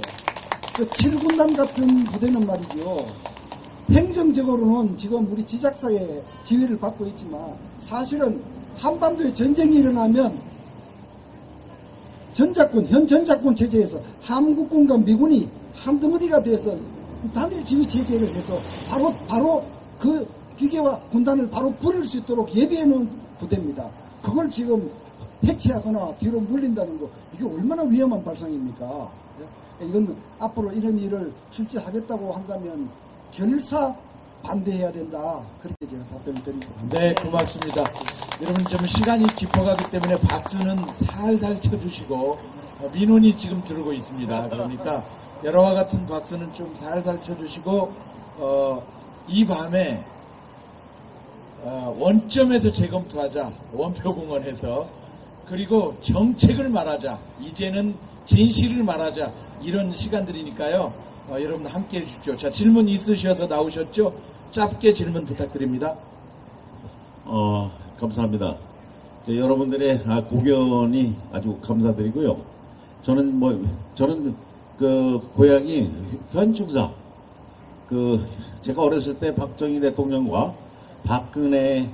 그 7군단 같은 부대는 말이죠. 행정적으로는 지금 우리 지작사의 지휘를 받고 있지만 사실은 한반도에 전쟁이 일어나면 현 전작권 체제에서 한국군과 미군이 한덩어리가 돼서 단일 지휘 체제를 해서 바로 그 기계와 군단을 바로 부릴 수 있도록 예비해 놓은 부대입니다. 그걸 지금 해체하거나 뒤로 물린다는 거 이게 얼마나 위험한 발상입니까? 이건 앞으로 이런 일을 실제 하겠다고 한다면 결사 반대해야 된다. 그렇게 제가 답변을 드리겠습니다. 네, 고맙습니다. 여러분 좀 시간이 깊어가기 때문에 박수는 살살 쳐주시고 민원이 지금 들어오고 있습니다. 그러니까 여러와 같은 박수는 좀 살살 쳐주시고 이 밤에 원점에서 재검토하자. 원표공원에서. 그리고 정책을 말하자. 이제는 진실을 말하자. 이런 시간들이니까요. 여러분 함께해 주십시오. 자, 질문 있으셔서 나오셨죠? 짧게 질문 부탁드립니다. 감사합니다. 여러분들의 고견이 아주 감사드리고요. 저는 그 고향이 현충사. 제가 어렸을 때 박정희 대통령과 박근혜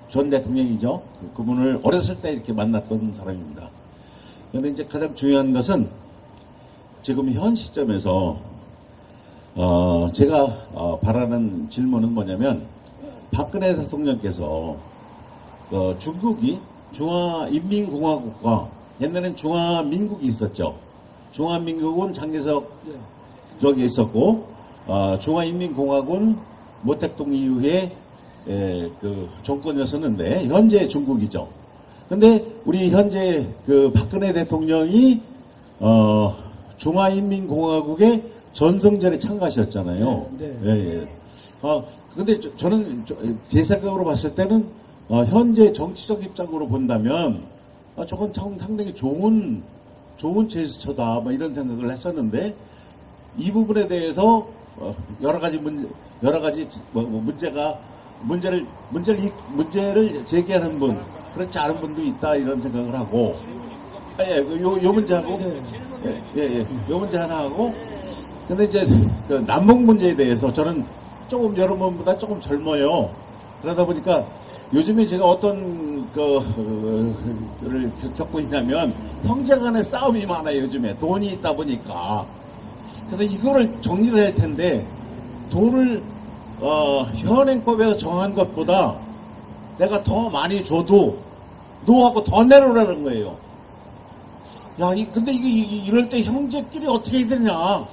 전 대통령이죠. 그분을 어렸을 때 이렇게 만났던 사람입니다. 그런데 이제 가장 중요한 것은 지금 현 시점에서 제가 바라는 질문은 뭐냐면 박근혜 대통령께서 중국이 중화인민공화국과 옛날엔 중화민국이 있었죠. 중화민국은 장개석 저기 있었고 중화인민공화국은 모택동 이후에 그 정권이었었는데 현재 중국이죠. 근데 우리 현재 그 박근혜 대통령이 중화인민공화국의 전성전에 참가하셨잖아요. 네. 예. 근데 저는 제 생각으로 봤을 때는 현재 정치적 입장으로 본다면 저건 상당히 좋은 제스처다 뭐 이런 생각을 했었는데 이 부분에 대해서 여러 가지 문제를 제기하는 분, 그렇지 않은 분도 있다 이런 생각을 하고, 요 문제하고, 요 문제 하나 하고, 근데 이제 그 남북 문제에 대해서 저는 조금 여러분보다 조금 젊어요. 그러다 보니까 요즘에 제가 어떤 를 겪고 있냐면 형제간의 싸움이 많아요. 요즘에 돈이 있다 보니까. 그래서 이거를 정리를 할 텐데 돈을 현행법에서 정한 것보다 내가 더 많이 줘도 노하고 더 내놓으라는 거예요. 근데 이럴 때 형제끼리 어떻게 해야 되냐.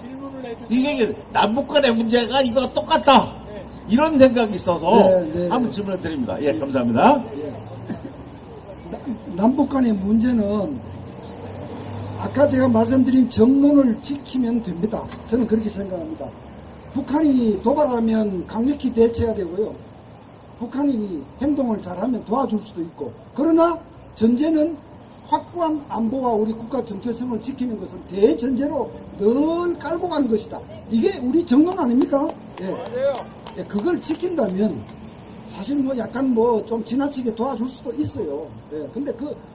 이게 남북 간의 문제가 이거 똑같다. 이런 생각이 있어서 한번 질문을 드립니다. 예, 감사합니다. 남북 간의 문제는 아까 제가 말씀드린 정론을 지키면 됩니다. 저는 그렇게 생각합니다. 북한이 도발하면 강력히 대처해야 되고요. 북한이 행동을 잘하면 도와줄 수도 있고. 그러나 전제는 확고한 안보와 우리 국가 정체성을 지키는 것은 대전제로 늘 깔고 가는 것이다. 이게 우리 정론 아닙니까? 예, 그걸 지킨다면 사실 뭐 약간 좀 지나치게 도와줄 수도 있어요. 예, 근데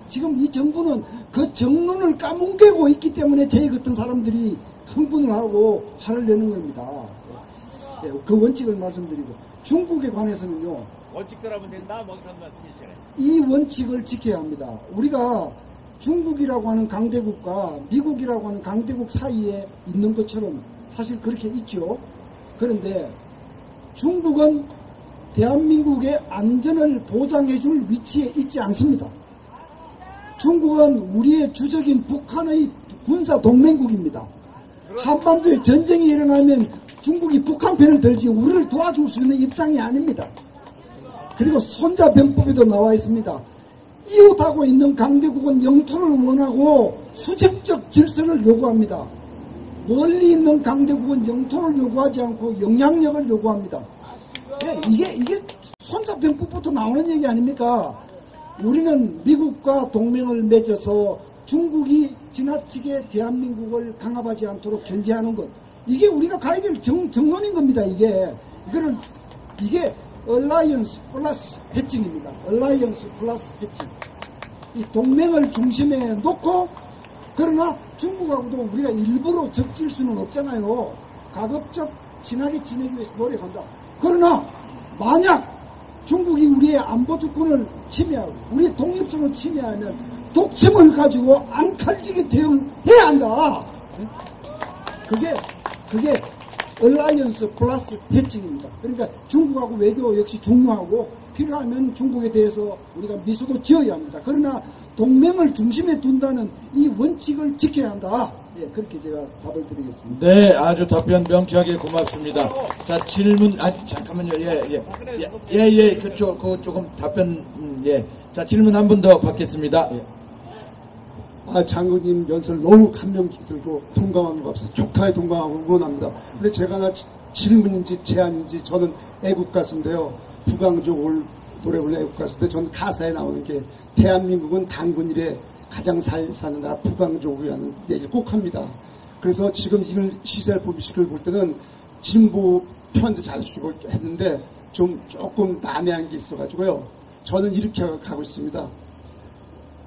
지금 이 정부는 그 정론을 까뭉개고 있기 때문에 저희 같은 사람들이 흥분을 하고 화를 내는 겁니다. 예, 그 원칙을 말씀드리고 중국에 관해서는요. 원칙대로 하면 된다. 뭐 그런 말씀이시네. 이 원칙을 지켜야 합니다. 우리가 중국이라고 하는 강대국과 미국이라고 하는 강대국 사이에 있는 것처럼 사실 그렇게 있죠. 그런데 중국은 대한민국의 안전을 보장해줄 위치에 있지 않습니다. 중국은 우리의 주적인 북한의 군사 동맹국입니다. 한반도에 전쟁이 일어나면 중국이 북한 편을 들지 우리를 도와줄 수 있는 입장이 아닙니다. 그리고 손자병법에도 나와 있습니다. 이웃하고 있는 강대국은 영토를 원하고 수직적 질서를 요구합니다. 멀리 있는 강대국은 영토를 요구하지 않고 영향력을 요구합니다. 이게 손자병법부터 나오는 얘기 아닙니까? 우리는 미국과 동맹을 맺어서 중국이 지나치게 대한민국을 강압하지 않도록 견제하는 것. 이게 우리가 가야 될 정론인 겁니다. 이게 얼라이언스 플러스 해칭입니다. 얼라이언스 플러스 해칭. 이 동맹을 중심에 놓고, 그러나 중국하고도 우리가 일부러 적질 수는 없잖아요. 가급적 친하게 지내기 위해서 노력한다. 그러나 만약 중국이 우리의 안보 주권을 침해하고 우리의 독립성을 침해하면 독침을 가지고 앙칼지게 대응해야 한다. 그게 얼라이언스 플러스 해칭입니다. 그러니까 중국하고 외교 역시 중요하고 필요하면 중국에 대해서 우리가 미소도 지어야 합니다. 그러나 동맹을 중심에 둔다는 이 원칙을 지켜야 한다. 예, 그렇게 제가 답을 드리겠습니다. 네, 아주 답변 명쾌하게 고맙습니다. 자, 질문, 잠깐만요. 그쪽, 조금 답변, 자, 질문 한 분 더 받겠습니다. 장군님 연설 너무 감명 깊게 들고 동감하는 거 없어요. 격하게 동감하고 응원합니다. 근데 제가 하나 질문인지 제안인지, 저는 애국가수인데요. 부강족을 노래 부르는 애국가수인데, 저는 가사에 나오는 게 대한민국은 단군 이래 가장 사는 나라 부강족이라는 얘기를 꼭 합니다. 그래서 지금 이걸 시세를 보시길 볼 때는 진보 편도 잘해주고 했는데 조금 난해한 게 있어가지고요. 저는 이렇게 가고 있습니다.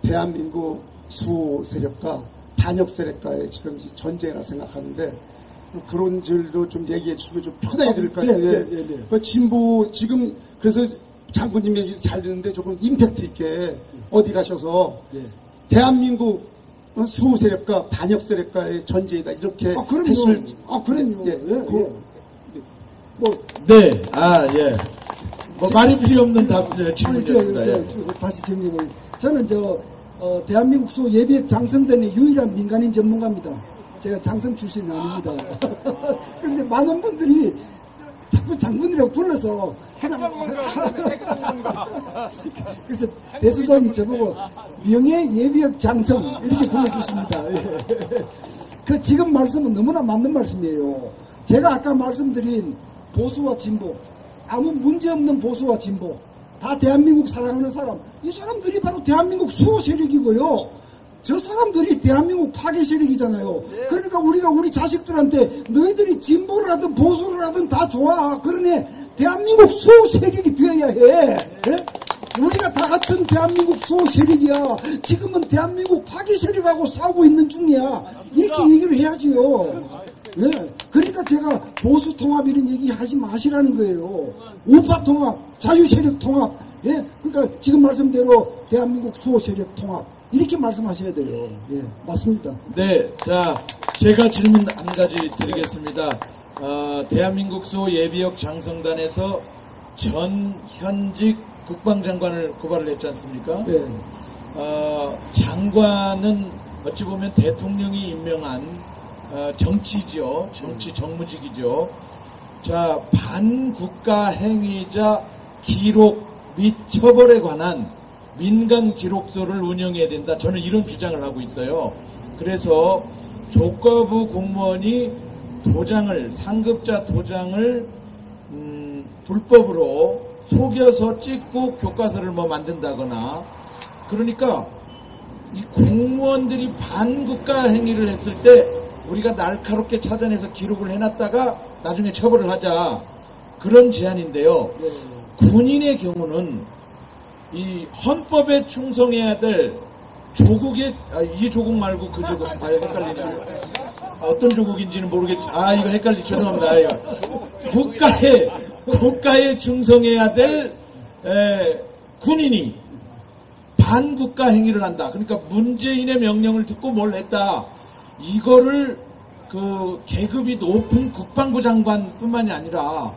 대한민국 수호 세력과 반역 세력과의 지금 전쟁이라 생각하는데, 그런 줄도 좀 얘기해 주시면 좀 편하게 들을 것 같아요. 그 진보 지금 그래서 장군님 얘기 잘 듣는데 조금 임팩트 있게 어디 가셔서 대한민국 수호 세력과 반역 세력과의 전쟁이다 이렇게 했을. 그럼요. 말이 필요 없는 질문이었습니다. 다시 정리를. 저는 대한민국 수호 예비역 장성단의 유일한 민간인 전문가입니다. 제가 장성 출신이 아닙니다. 그런데 많은 분들이 자꾸 장군이라고 불러서 그냥 그래서 대수장이 저보고 명예 예비역 장성 이렇게 불러주십니다. 그 지금 말씀은 너무나 맞는 말씀이에요. 제가 아까 말씀드린 보수와 진보, 아무 문제없는 보수와 진보, 다 대한민국 사랑하는 사람, 이 사람들이 바로 대한민국 수호 세력이고요. 저 사람들이 대한민국 파괴 세력이잖아요. 그러니까 우리가 우리 자식들한테 너희들이 진보를 하든 보수를 하든 다 좋아. 그러니 대한민국 수호 세력이 되어야 해. 우리가 다 같은 대한민국 수호 세력이야. 지금은 대한민국 파괴 세력하고 싸우고 있는 중이야. 이렇게 얘기를 해야지요. 그러니까 제가 보수 통합 이런 얘기 하지 마시라는 거예요. 우파 통합, 자유 세력 통합. 그러니까 지금 말씀대로 대한민국 수호 세력 통합. 이렇게 말씀하셔야 돼요. 맞습니다. 네, 자, 제가 질문 한 가지 드리겠습니다. 대한민국 수호 예비역 장성단에서 현직 국방장관을 고발을 했지 않습니까? 장관은 어찌 보면 대통령이 임명한 정치죠. 정무직이죠. 자, 반국가 행위자 기록 및 처벌에 관한 민간 기록소를 운영해야 된다. 저는 이런 주장을 하고 있어요. 그래서 교과부 공무원이 상급자 도장을 불법으로 속여서 찍고 교과서를 만든다거나, 그러니까 이 공무원들이 반국가 행위를 했을 때 우리가 날카롭게 찾아내서 기록을 해놨다가 나중에 처벌을 하자, 그런 제안인데요. 군인의 경우는 이 헌법에 충성해야 될 조국의, 이 조국 말고 그 조국, 헷갈리네요. 어떤 조국인지는 모르겠지. 이거 죄송합니다. 국가에 충성해야 될 군인이 반국가 행위를 한다. 그러니까 문재인의 명령을 듣고 뭘 했다. 이거를 그 계급이 높은 국방부 장관뿐만이 아니라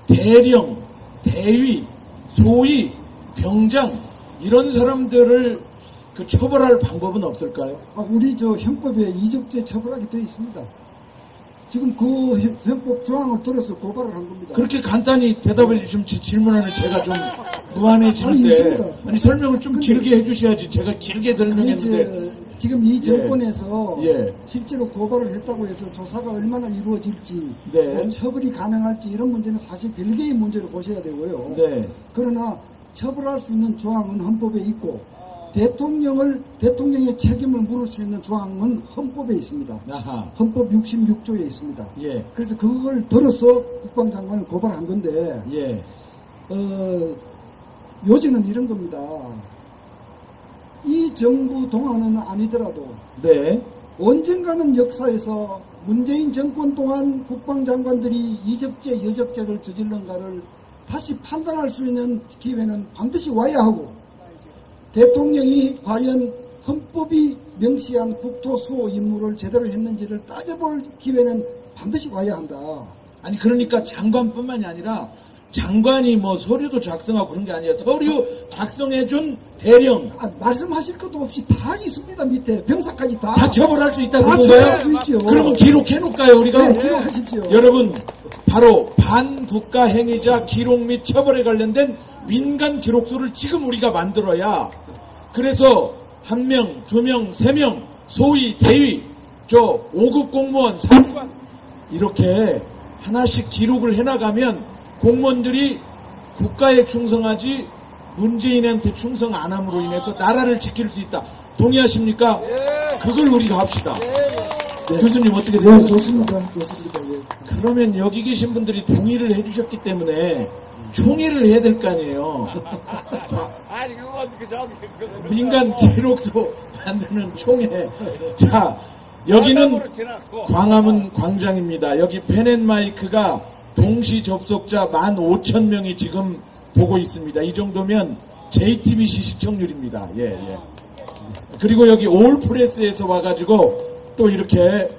대령, 대위, 소위, 병장 이런 사람들을 처벌할 방법은 없을까요? 우리 형법에 이적죄 처벌하게 되어 있습니다. 지금 그 헌법 조항을 들어서 고발을 한 겁니다. 그렇게 간단히 대답해 주시면 질문하는 제가 좀 아니, 무한해지는데 있습니다. 아니 설명을 좀 길게 해주셔야지. 제가 길게 그게 설명했는데 이제 지금 이 정권에서 예. 실제로 고발을 했다고 해서 조사가 얼마나 이루어질지 네. 뭐 처벌이 가능할지 이런 문제는 사실 별개의 문제로 보셔야 되고요. 네. 그러나 처벌할 수 있는 조항은 헌법에 있고 대통령의 책임을 물을 수 있는 조항은 헌법에 있습니다. 아하. 헌법 66조에 있습니다. 예. 그래서 그걸 들어서 국방장관을 고발한 건데 예. 요지는 이런 겁니다. 이 정부 동안은 아니더라도 네. 언젠가는 역사에서 문재인 정권 동안 국방장관들이 이적죄, 여적죄를 저질른가를 다시 판단할 수 있는 기회는 반드시 와야 하고 대통령이 과연 헌법이 명시한 국토수호 임무를 제대로 했는지를 따져볼 기회는 반드시 와야 한다. 아니 그러니까 장관뿐만이 아니라 장관이 뭐 서류도 작성하고 그런 게 아니라 서류 작성해준 대령 말씀하실 것도 없이 다 있습니다. 밑에 병사까지 다. 다 처벌할 수 있다고 다 그런 처벌할 거예요? 수 있죠. 그러면 기록해놓을까요 우리가? 네, 기록하십시오. 여러분 바로 반국가 행위자 기록 및 처벌에 관련된 민간 기록서를 지금 우리가 만들어야 그래서 1명, 2명, 3명 소위 대위 저 5급 공무원 상관 이렇게 하나씩 기록을 해나가면 공무원들이 국가에 충성하지 문재인한테 충성 안 함으로 인해서 나라를 지킬 수 있다. 동의하십니까? 그걸 우리가 합시다. 네. 교수님 어떻게 네, 생각하십니까? 좋습니다. 좋습니다. 예. 그러면 여기 계신 분들이 동의를 해주셨기 때문에 총회를 해야 될 거 아니에요. 아니 그건 그저 민간 기록소 만드는 총회. 자, 여기는 광화문 광장입니다. 여기 펜앤마이크가 동시 접속자 15,000명이 지금 보고 있습니다. 이 정도면 JTBC 시청률입니다. 예, 예. 그리고 여기 올프레스에서 와가지고 또 이렇게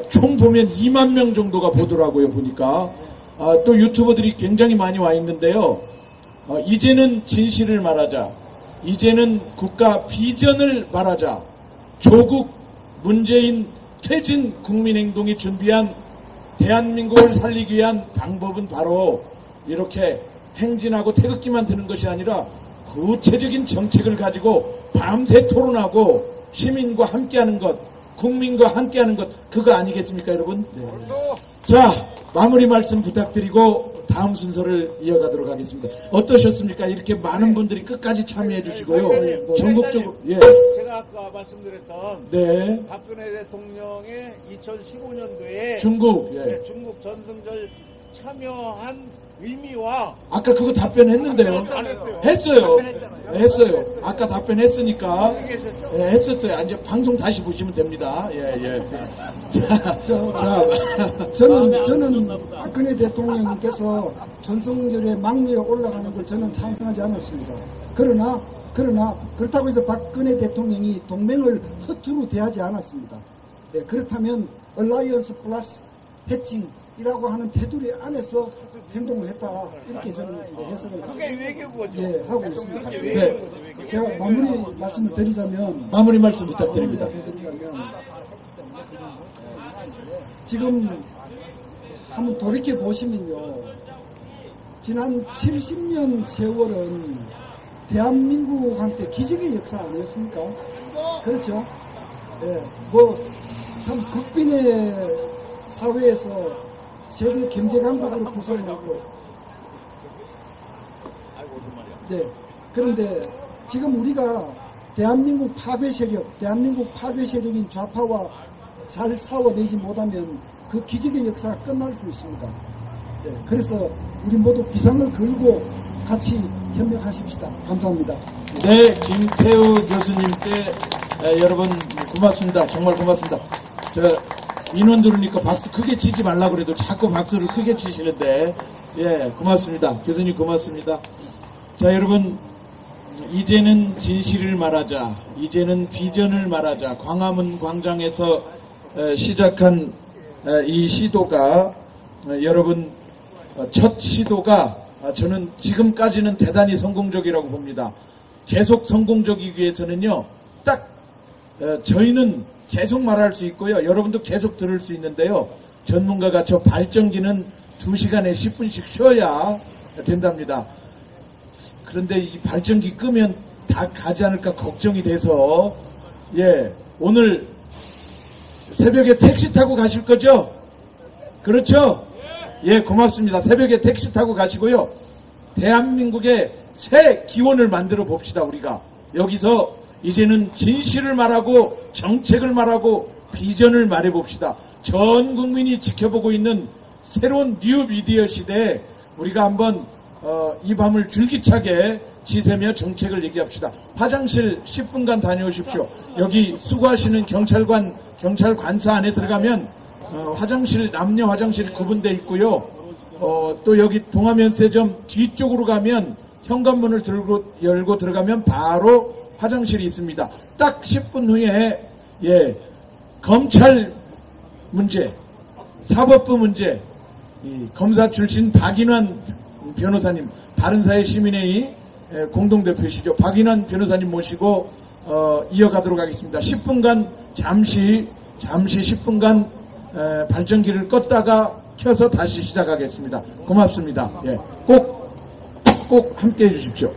총 보면 2만 명 정도가 보더라고요. 보니까 또 유튜버들이 굉장히 많이 와 있는데요. 이제는 진실을 말하자. 이제는 국가 비전을 말하자. 조국 문재인 퇴진 국민행동이 준비한 대한민국을 살리기 위한 방법은 바로 이렇게 행진하고 태극기만 드는 것이 아니라 구체적인 정책을 가지고 밤새 토론하고 시민과 함께하는 것, 국민과 함께하는 것, 그거 아니겠습니까, 여러분? 네. 자, 마무리 말씀 부탁드리고 다음 순서를 이어가도록 하겠습니다. 어떠셨습니까? 이렇게 많은 분들이 끝까지 참여해 주시고요. 전국적으로, 예. 제가 아까 말씀드렸던 네. 박근혜 대통령의 2015년도에 중국, 예. 네, 중국 전승절 참여한 의미와 아까 그거 답변했는데요. 안 했어요. 했어요. 했어요. 아까 답변했으니까. 얘기했었죠? 예, 했었어요. 이제 방송 다시 보시면 됩니다. 예, 예. 저는 박근혜 대통령께서 전승절에 막리에 올라가는 걸 저는 찬성하지 않았습니다. 그러나 그렇다고 해서 박근혜 대통령이 동맹을 허투루 대하지 않았습니다. 예, 그렇다면 얼라이언스 플러스 해칭이라고 하는 테두리 안에서 행동을 했다. 이렇게 저는 해석을 그게 외교거죠. 하고 있습니다. 네. 제가 마무리 말씀을 드리자면 마무리 말씀 부탁드립니다. 지금 한번 돌이켜 보시면요, 지난 70년 세월은 대한민국한테 기적의 역사 아니었습니까? 그렇죠? 예, 참 국빈의 사회에서 세계 경제 강국으로 구성하고, 네. 그런데 지금 우리가 대한민국 파괴 세력인 좌파와 잘 싸워내지 못하면 그 기적의 역사가 끝날 수 있습니다. 네. 그래서 우리 모두 비상을 걸고 같이 협력하십시다. 감사합니다. 네, 김태우 교수님 때 여러분 고맙습니다. 정말 고맙습니다. 인원 들으니까 박수 크게 치지 말라고 그래도 자꾸 박수를 크게 치시는데, 예, 고맙습니다. 교수님 고맙습니다. 자, 여러분, 이제는 진실을 말하자. 이제는 비전을 말하자. 광화문 광장에서 시작한 이 시도가, 여러분, 첫 시도가 저는 지금까지는 대단히 성공적이라고 봅니다. 계속 성공적이기 위해서는요, 딱 저희는 계속 말할 수 있고요. 여러분도 계속 들을 수 있는데요. 전문가가 저 발전기는 2시간에 10분씩 쉬어야 된답니다. 그런데 이 발전기 끄면 다 가지 않을까 걱정이 돼서, 예, 오늘 새벽에 택시 타고 가실 거죠? 그렇죠? 예, 고맙습니다. 새벽에 택시 타고 가시고요. 대한민국의 새 기원을 만들어 봅시다, 우리가. 여기서 이제는 진실을 말하고 정책을 말하고 비전을 말해 봅시다. 전 국민이 지켜보고 있는 새로운 뉴 미디어 시대에 우리가 한번 이 밤을 줄기차게 지새며 정책을 얘기합시다. 화장실 10분간 다녀오십시오. 여기 수고하시는 경찰관사 안에 들어가면 화장실, 남녀 화장실이 구분되어 있고요. 또 여기 동화면세점 뒤쪽으로 가면 현관문을 열고 들어가면 바로 화장실이 있습니다. 딱 10분 후에, 예, 검찰 문제, 사법부 문제, 이 검사 출신 박인환 변호사님, 바른사회 시민회의 공동대표시죠. 박인환 변호사님 모시고 이어가도록 하겠습니다. 10분간 잠시 10분간 발전기를 껐다가 켜서 다시 시작하겠습니다. 고맙습니다. 예, 꼭 함께 해주십시오.